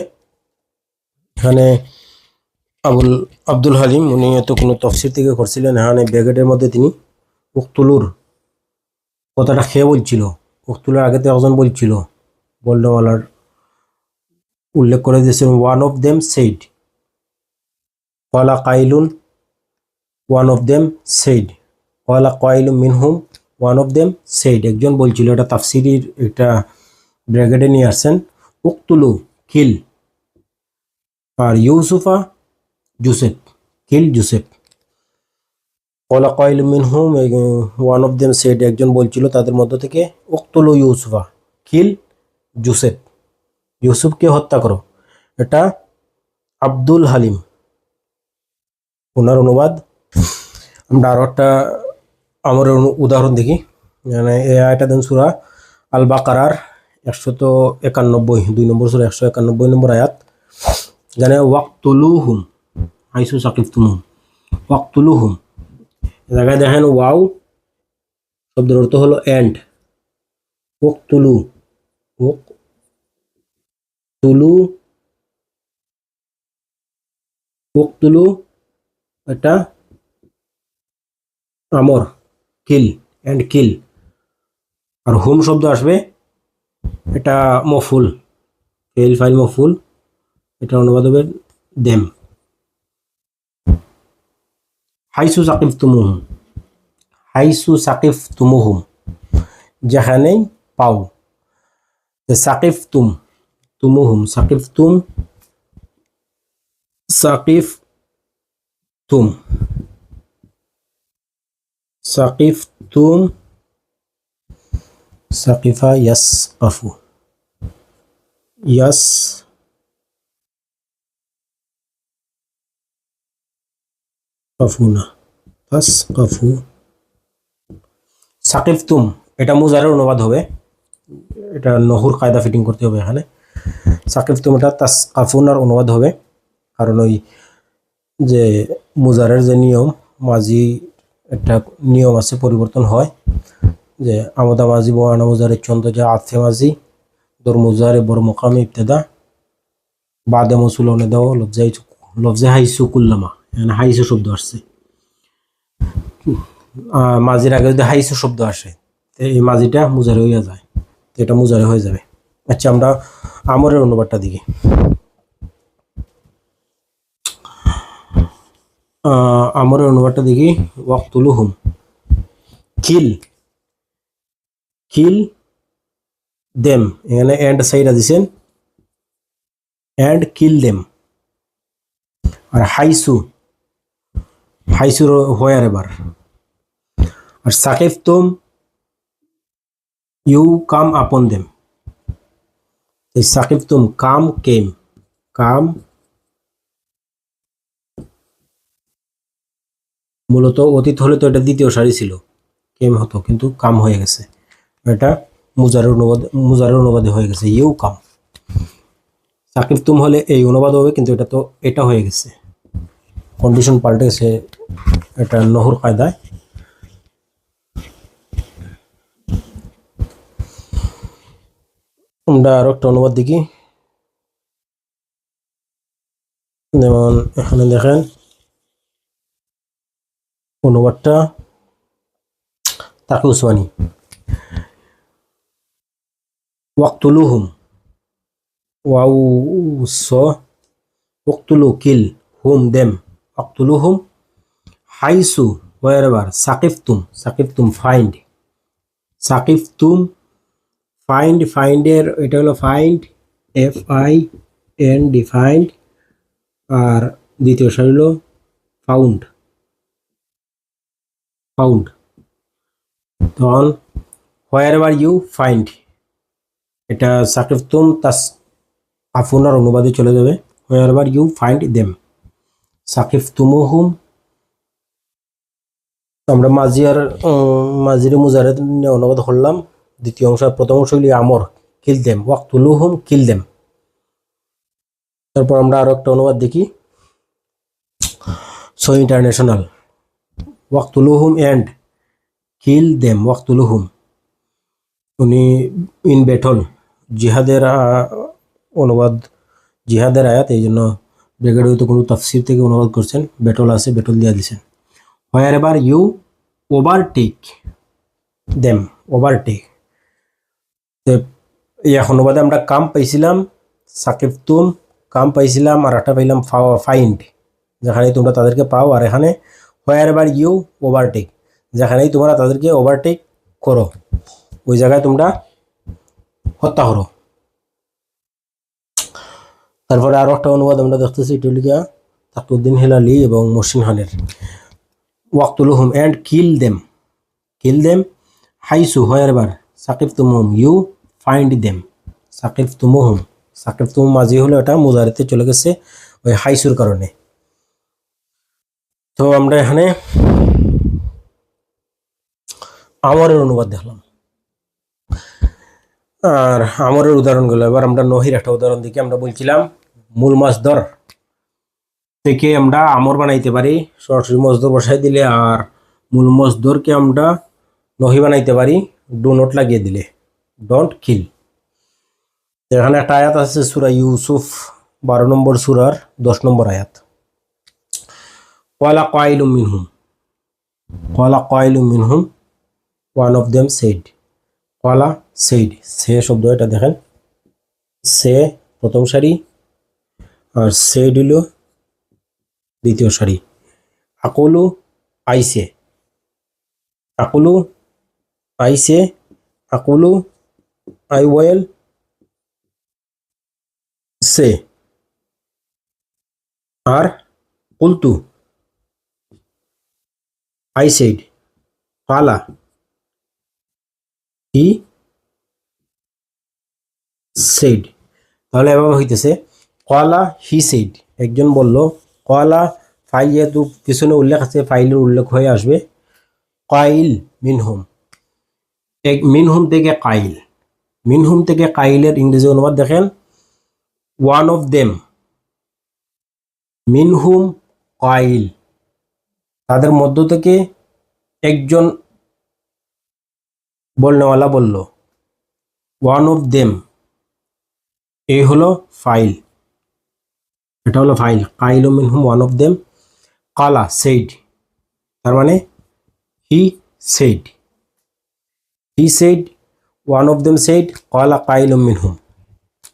এখানে আব্দুল হালিম, উনি এত কোনো তফসির থেকে করছিলেন, এখানে ব্র্যাকেটের মধ্যে তিনি উকতুলুর কথাটা খেয়ে বলছিল। উকতুলুর আগে তো একজন বলছিল, বল্ডওয়ালার উল্লেখ করে দিয়েছেন ওয়ান অফ দেম সেইড, ওয়ালা Cai Lun, one of them said, ওয়ালা কাইলুন মিনহুম, ওয়ান অফ দেম সেইড, একজন বলছিল। এটা তাফসিরির একটা ব্র্যাকেটে নিয়ে আসছেন। উকতুলু কিল, আর ইউসুফা জোসেফ, কিল জোসেফ। ওয়ালা কাইলুন মিনহুম, ওয়ান অফ দেম সেইড, একজন বলছিল তাদের মধ্য থেকে। উকতুলু ইউসুফা কিল জোসেফ, ইউসুফকে হত্যা করো। এটা আব্দুল হালিম, ওনার অনুবাদ। আমরা আরো একটা আমার উদাহরণ দেখি। মানে এটা দেন সূরা আল বাকারার 191, 2 নম্বর সূরা 191 নম্বর আয়াত। জানে ওয়াকতুলুহুম হাইসু সাকিফতুমুহুম, ওয়াকতুলুহুম। জায়গায় দেখেন ওয়াও শব্দের অর্থ হলো এন্ড। ওয়াকতুলু, ওয়াকতুলু, ওয়াকতুলু এটা আমর, কিল এন্ড কিল। আর হুম শব্দ আসবে, এটা মফুল, ফেল ফাইল মফুল, এটা অনুবাদ হবে দেম। হাইসু সাকিফতুমুহুম, হাইসু সাকিফতুমুহুম, যেখানেই পাও। সাকিফতুম, তুমুহুম, সাকিফতুম, সাকিফতুম, সাকিফতুম, সাকিফা ইয়াসকাফু, ইয়াসকাফুনা, তাসকাফু। সাকিফতুম এটা মুজারের অনুবাদ হবে, এটা নহর কায়দা ফিটিং করতে হবে এখানে। সাকিফতুম এটা তাসকাফুনার অনুবাদ হবে, কারণ ওই যে মুজারের যে নিয়ম, মাঝি একটা নিয়ম আছে, পরিবর্তন হয়। যে আমদা মাঝি, বোয়ানা মুজারের চন্দ্র, যা আথে মাঝি, মুজারে বড় মকামে ইবতেদা বাদে মসুলনে দাও লফজে হাইসু কুল্লামা, এখানে হাইসু শব্দ আসছে। মাজির আগে যদি হাইসু শব্দ আসে এই মাজিটা মুজারে হইয়া যায়, তো এটা মুজারে হয়ে যাবে। আচ্ছা, আমরা আমরের অনুবাদটা দেখি। আমরের অনুবাদটা দেখি। ওয়াক্তুলুহুম, কিল কিল দেম, এখানে এন্ড সাইডা দিছেন, এন্ড কিল দেম। আর হাইসু, হাইসুর হোয়ার এবার। আর সাকিফতুম, ইউ কাম আপন দেম। এই সাকিফতুম কাম কেম, কাম মূলত অতীত হলে তো এটা দ্বিতীয় সারি ছিল, কেম হতো, কিন্তু কাম হয়ে গেছে, এটা মুজারের অনুবাদে হয়ে গেছে, ইউ কাম। সাকিফতুম হলে এই অনুবাদ হবে, কিন্তু এটা তো এটা হয়ে গেছে, কন্ডিশন পাল্টে গেছে, এটা নহর কায়দায়। আমরা আরো একটা অনুবাদ দেখি, যেমন এখানে দেখেন অনুবাদটা তাকে উসমানী। ওয়াক্তুলুহুম, ওয়াউ স, ওয়াক্তুলু কিল, হুম দেম, ওয়াক্তুলুহুম হাইসু ওয়ারএভার, সাকিফতুম ফাইন্ড, সাকিফতুম ফাইন্ড, ফাইন্ডের এটা হলো ফাইন্ড, FIND ফাইন্ড, আর দ্বিতীয় সারি হলো ফাউন্ড, তখন হোয়ারএভার ইউ ফাইন্ড, এটা সাকিফতুম তাস আফুনার অনুবাদে চলে যাবে, হোয়ারএভার ইউ ফাইন্ড দেম, সাকিফতুমুহুম। আমরা মাজির মুজারে অনুবাদ করলাম। দ্বিতীয় অংশ, প্রথম অংশ হইল আমর, কিল দেম, ওয়াক্তুলুহুম কিল দেম। তারপর আমরা আরো একটা অনুবাদ দেখি, সো ইন্টারন্যাশনাল, ওয়াক্তুলুহুম এন্ড কিল দেম, ওয়াক্তুলুহুম উনি ইন ব্যাটল, জিহাদের অনুবাদ, জিহাদের আয়াত, এই জন্য ব্রিগেড হয়তো কোনো তাফসির থেকে অনুবাদ করছেন, ব্যাটল আছে, ব্যাটল দিয়ে দিয়েছেন। Wherever you overtake them, overtake. এই অনুবাদে আমরা কাম পাইছিলাম, সাকিফতুম কাম পাইছিলাম, আর একটা পাইলাম ফাইন্ড, যেখানেই তোমরা তাদেরকে পাও। আর এখানে হোয়ার এভার ইউ ওভারটেক, যেখানেই তোমরা তাদেরকে ওভারটেক করো, ওই জায়গায় তোমরা হত্যা করো। তারপরে আরো একটা অনুবাদ আমরা দেখতেছি, টুলিকা তাকুদ্দিন হেলালি এবং মহসিন খানের, ওয়াক্তুলুহুম এন্ড কিল দেম হাইসু হোয়ারএভার সাকিফতুমুহুম ইউ ফাইন্ড দেম, সাকিফতুম মাঝি হলো, এটা মুজারিতে চলে গেছে ওই হাইসুর কারণে। তো আমরা এখানে আমরের অনুবাদ দেখলাম, আর আমরের উদাহরণগুলো। এবার আমরা নহির একটা উদাহরণ দেখি। আমরা বলছিলাম মূল মাসদর থেকে আমরা আমর বানাইতে পারি, সরাসরি মসদর বসাই দিলে, আর মূল মসদরকে আমরা নহি বানাইতে পারি ডু নট লাগিয়ে দিলে, ডোন্ট কিল। এখানে একটা আয়াত আছে সূরা ইউসুফ 12 নম্বর সূরার 10 নম্বর আয়াত, ক্বালা কাইলুম মিনহুম ওয়ান অফ দেম সেড, ক্বালা সেড, সে শব্দ এটা দেখেন, সে প্রথম সারি, আর সেড হইল দ্বিতীয় সারি। আকুলু আইসে, আকুলু আই ওয়েল সে, আর কুলতু আই সেড, কালা হি সেড। তাহলে এভাবে হইতেছে কালা হি সেড, একজন বলল, কালা ফাইল যেহেতু পিছনে উল্লেখ আছে, ফাইলের উল্লেখ হয়ে আসবে, কাইল মিনহুম, মিনহুম থেকে কাইলের ইংরেজি অনুবাদ দেখেন, ওয়ান অফ দেম, মিনহুম কাইল, তাদের মধ্য থেকে একজন বলনেওয়ালা বলল, ওয়ান অফ দেম এই হলো ফাইল, এটা হলো ফাইল। কাইলুম মিনহুম ওয়ান অফ দেম, কালা সেইড, তার মানে he said, he said one of them said কালা কাইলুম মিনহুম।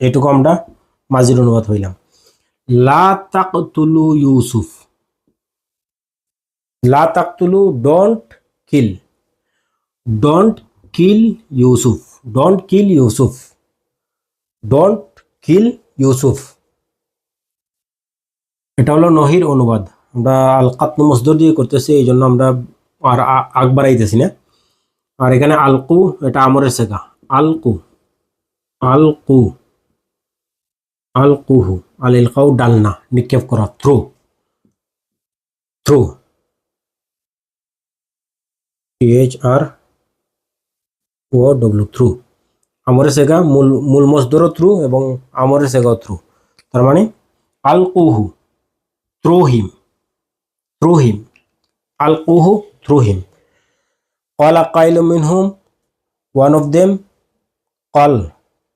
এটুকু আমরা মাজির অনুবাদ হইলাম। লা তাকতুলু ইউসুফ, লা তাকতুলু don't kill, don't kill Yusuf, don't kill Yusuf, don't kill Yusuf. এটা হলো নহির অনুবাদ। আমরা আল কাতনু মসদর দিয়ে করতেছি, এই জন্য আমরা আর আগ বাড়াইতেছি না। আর এখানে আলকু, এটা আমরের শেখা, আলকু, আলকু, আলকুহু, আল ইলকাউ ডালনা, নিক্ষেপ করা, throw, throw, THR O W, throw. আমরের শেখা মূল মসদরও থ্রু এবং আমরের শেখাও থ্রু, তার মানে আলকুহু, থ্রু হিম, থ্রু হিম, আলকুহু, থ্রু হিম। ক্বালা কাইলুম মিনহুম, one of them,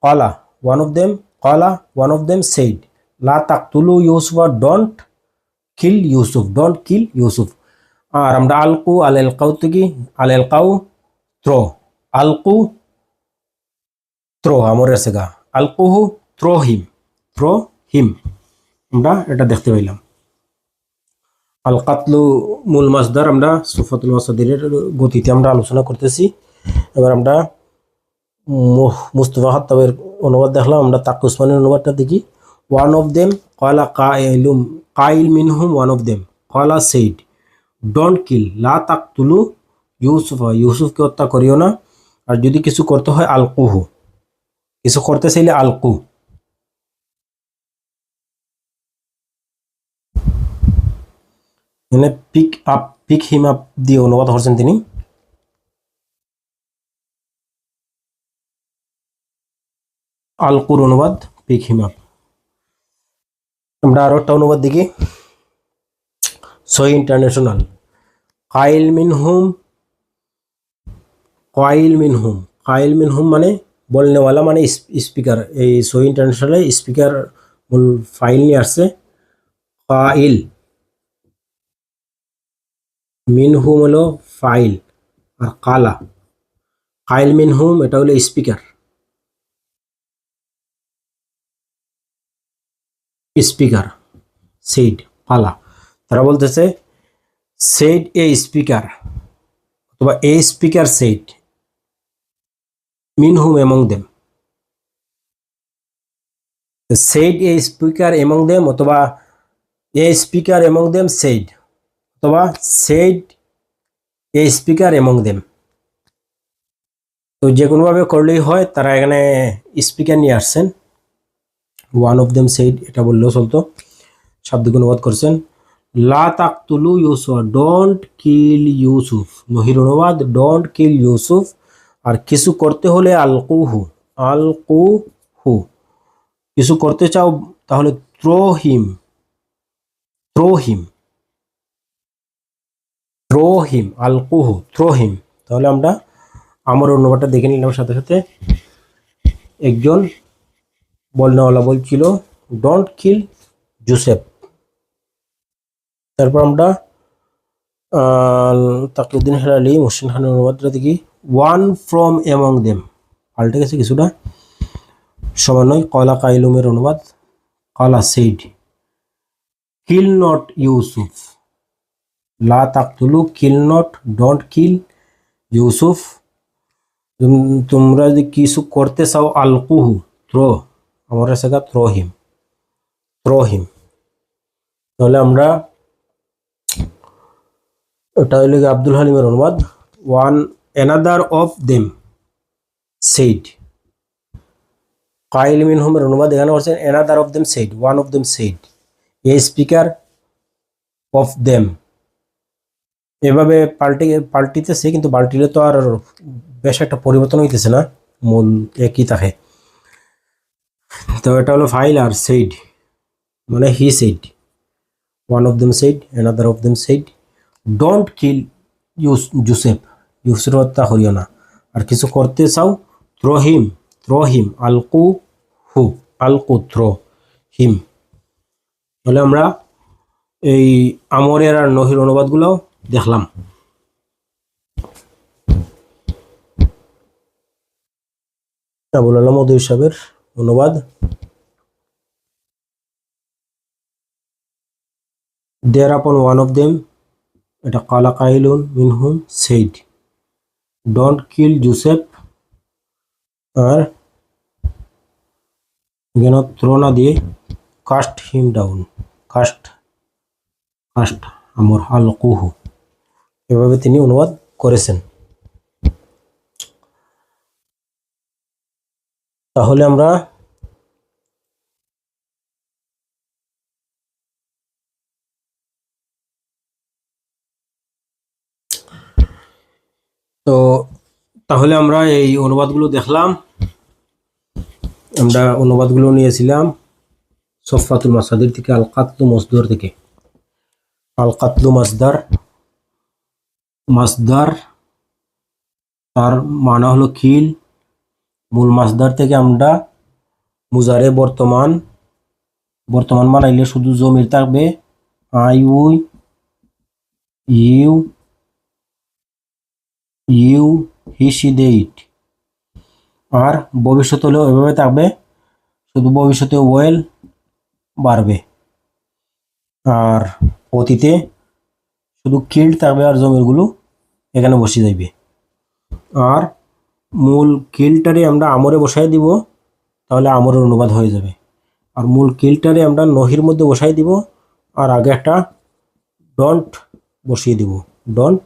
qala, one of them, qala, one of them said, la taqtulu Yusufa, don't kill Yusuf, don't kill Yusuf। আর আমরা আলকু, আল ইলকাউ থেকে আল ইলকাউ থ্রো, আলকু থ্রো আমরের সেগা, আলকুহু থ্রো হিম, থ্রো হিম। আমরা এটা দেখতে পাইলাম। আল কাতলু মূল মাসদার, আমরা সুফাতুল মাসাদিরের গতিতে আমরা আলোচনা করতেছি। এবার আমরা মুস্তফা খাত্তাবের অনুবাদ দেখলাম, আমরা তাকি উসমানের অনুবাদটা দেখি। ওয়ান অফ দেম কয়লা কাইলুম, কাইল মিনহুম ওয়ান অফ দেম কয়লা সেইড, ডোন্ট কিল, লা তাকতুলু ইউসুফা, ইউসুফকে হত্যা করিও না। আর যদি কিছু করতে হয় আলকুহু, কিছু করতে চাইলে আলকু। মানে pick up, pick him up দিয়ে অনুবাদ করছেন তিনি। আলকুর অনুবাদ পিক হিম আপ। আমরা আরো একটা অনুবাদ দেখি, সহি ইন্টারন্যাশনাল। কাইল মিনহুম, কাইল মিনহুম, কাইল মিনহুম মানে বলনেওয়ালা, মানে স্পিকার। এই সহি ইন্টারন্যাশনালে স্পিকার মূল ফাইল নিয়ে আসছে। কাইল মিনহুম হলো ফাইল, আর কালা, কাইল মিনহুম এটা হলো স্পিকার, স্পিকার সেইড, কালা। তারা বলতেছে সেইড এ স্পিকার, অথবা এ স্পিকার সেইড মিনহুম among them, said a speaker among them, অথবা a speaker among them said, অথবা said a speaker among them. তো যে কোনোভাবে করলেই হয়। তারা এখানে স্পিকার নিয়ে আসছেন, ওয়ান অফ দেম সেইড এটা বললেও চলতো। শাব্দিক অনুবাদ করছেন লা তাকতুলু ইউসুফ, ডোন্ট কিল ইউসুফ। নহির অনুবাদ ডোন্ট কিল ইউসুফ। আর কিছু করতে হলে আলকুহু, আলকুহু। কিছু করতে চাও তাহলে থ্রো হিম, থ্রো হিম, থ্রো হিম, আলকুহু থ্রো হিম। তাহলে আমরা আমার অনুবাদটা দেখে নিলাম সাথে সাথে। একজন বলনেওয়ালা বলছিল ডোন্ট কিল জোসেফ। তারপর আমরা তাকিউদ্দিন হেলালি, মুহসিন খানের অনুবাদটা দেখি। ওয়ান ফ্রম এমং দেম, পাল্টে গেছে কিছুটা, সমান নয়। কয়লা কাইলুমের অনুবাদ কয়লা সেইড, কিল নট ইউসুফ, লা তাকতুলু, কিল নট, ডোন্ট কিল ইউসুফ। তোমরা যদি কিছু করতে চাও আলকুহু, থ্রো, আমরা সেটা থ্রো হিম, থ্রো হিম। তাহলে আমরা, এটা হইল আব্দুল হালিমের অনুবাদ। One another of them said, কাইল মিনহুমের অনুবাদ এখানে হচ্ছে another of them said, one of them said, a speaker of them. এভাবে পাল্টিতেছে, কিন্তু পাল্টিলে তো আর বেশ একটা পরিবর্তন হইতেছে না, মূল একই থাকে। তো এটা হলো ফাইল, আর সেইড মানে he said, one of them said, another of them said, don't kill Joseph, ইউসুফের হত্যা করিও না। আর কিছু করতে চাও থ্রো হিম, থ্রো হিম, আলকু হু। আল কুত্র হিম। তাহলে আমরা এই আমরের আর নহির অনুবাদগুলো দেখলাম। আবুল আলম উদয় সাহেবের অনুবাদ। There upon one of them, এটা কালা কাইলুন মিনহুম said, don't kill Joseph, আর যেন থ্রো না দিয়ে কাস্ট হিম ডাউন, কাস্ট আমর হালকুহু, এভাবে তিনি অনুবাদ করেছেন। তাহলে আমরা তাহলে আমরা এই অনুবাদগুলো দেখলাম। আমরা অনুবাদগুলো নিয়েছিলাম সফাতুল মাসাদির থেকে, আল কাতলু মসদর থেকে। আল কাতলু মাসদার তার মানা হলো কিল। মূল মাসদার থেকে আমরা মুজারে বর্তমান বানাইলে শুধু জমির থাকবে I we you he she they it, আর ভবিষ্যৎ হলেও এভাবে থাকবে, শুধু ভবিষ্যতে ওয়েল বাড়বে, আর অতীতে শুধু কিল্ড থাকবে আর জমিরগুলো এখানে বসে যাইবে। আর মূল কিলটারে আমরা আমরে বসাই দিব, তাহলে আমরের অনুবাদ হয়ে যাবে। আর মূল কিলটারে আমরা নহির মধ্যে বসাই দিব, আর আগে একটা ডন্ট বসিয়ে দিব। ডন্ট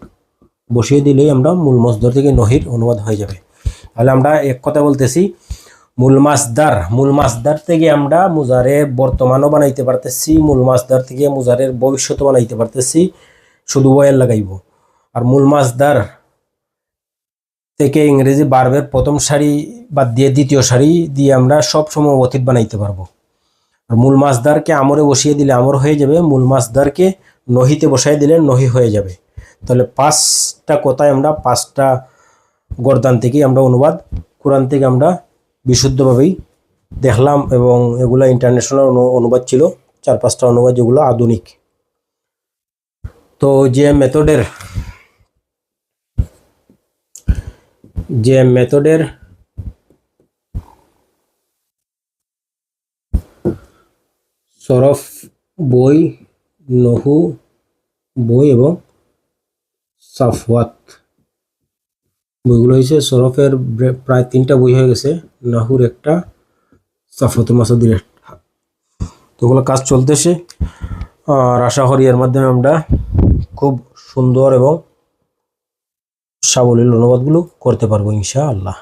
বসিয়ে দিলেই আমরা মূল মসদর থেকে নহির অনুবাদ হয়ে যাবে। তাহলে আমরা এক কথা বলতেছি, মূল মাসদার থেকে আমরা মুজারে বর্তমানও বানাইতে পারতেছি, মূল মাসদার থেকে মুজারের ভবিষ্যৎ বানাইতে পারতেছি, শুধু ওয়েল লাগাইব। আর মূল মাসদার থেকে ইংরেজি বার্বের প্রথম সারি বাদ দিয়ে দ্বিতীয় সারি দিয়ে আমরা সব সময় অতীত বানাইতে পারবো। আর মূল মাসদারকে আমরে বসিয়ে দিলে আমর হয়ে যাবে, মূল মাসদারকে নহিতে বসাই দিলে নহি হয়ে যাবে। তাহলে 5টা কথায় আমরা 5টা গর্দান থেকেই আমরা অনুবাদ, কোরআন থেকে আমরা বিশুদ্ধভাবেই দেখলাম, এবং এগুলা ইন্টারন্যাশনাল অনুবাদ ছিল, 4-5টা অনুবাদ যেগুলো আধুনিক। তো যে মেথডের সরফ বই, নহু বই এবং সাফওয়াত বইগুলো হয়েছে। সরফের প্রায় 3টা বই হয়ে গেছে, নাহুর একটা, সাফওয়াতুল মাসাদির একটা। তো ওগুলো কাজ চলতেছে, আর আশা করি এর মাধ্যমে আমরা খুব সুন্দর এবং সাবলীল অনুবাদগুলো করতে পারবো ইনশাআল্লাহ।